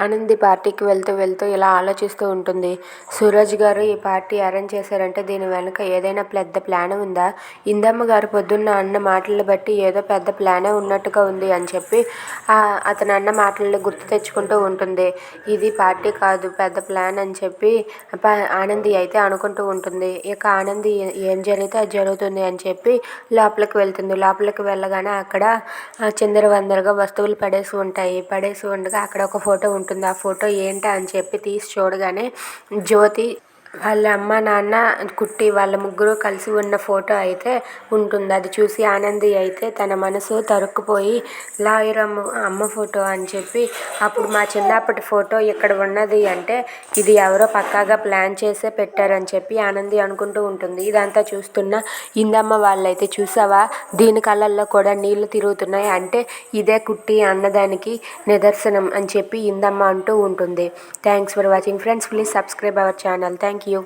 ఆనంది పార్టీకి వెళ్తూ ఇలా ఆలోచిస్తూ ఉంటుంది. సూరజ్ గారు ఈ పార్టీ అరేంజ్ చేశారంటే దీని వెనుక ఏదైనా పెద్ద ప్లాన్ ఉందా? ఇందమ్మ గారు పొద్దున్న అన్న మాటలను బట్టి ఏదో పెద్ద ప్లానే ఉన్నట్టుగా ఉంది అని చెప్పి అతను అన్న మాటలను గుర్తు తెచ్చుకుంటూ ఉంటుంది. ఇది పార్టీ కాదు పెద్ద ప్లాన్ అని చెప్పి ఆనంది అయితే అనుకుంటూ ఉంటుంది. ఇక ఆనంది ఏం జరిగితే అది జరుగుతుంది అని చెప్పి లోపలికి వెళ్తుంది. లోపలికి వెళ్ళగానే అక్కడ చిందరవందరగా వస్తువులు పడేసి ఉండగా అక్కడ ఒక ఫోటో ఉంటుంది. ఆ ఫోటో ఏంటా అని చెప్పి తీసి చూడగానే జ్యోతి వాళ్ళ అమ్మ నాన్న కుట్టి వాళ్ళ ముగ్గురు కలిసి ఉన్న ఫోటో అయితే ఉంటుంది. అది చూసి ఆనంది అయితే తన మనసు తరుక్కుపోయి లాయర్ అమ్మ ఫోటో అని చెప్పి అప్పుడు మా చిన్నప్పటి ఫోటో ఇక్కడ ఉన్నది అంటే ఇది ఎవరో పక్కాగా ప్లాన్ చేసే పెట్టారని చెప్పి ఆనంది అనుకుంటూ ఉంటుంది. ఇదంతా చూస్తున్న ఇందమ్మ వాళ్ళైతే చూసావా దీని కళ్ళల్లో కూడా నీళ్లు తిరుగుతున్నాయి అంటే ఇదే కుట్టి అన్నదానికి నిదర్శనం అని చెప్పి ఇందమ్మ అంటూ ఉంటుంది. Thanks for watching friends. Please subscribe our channel. Thank you.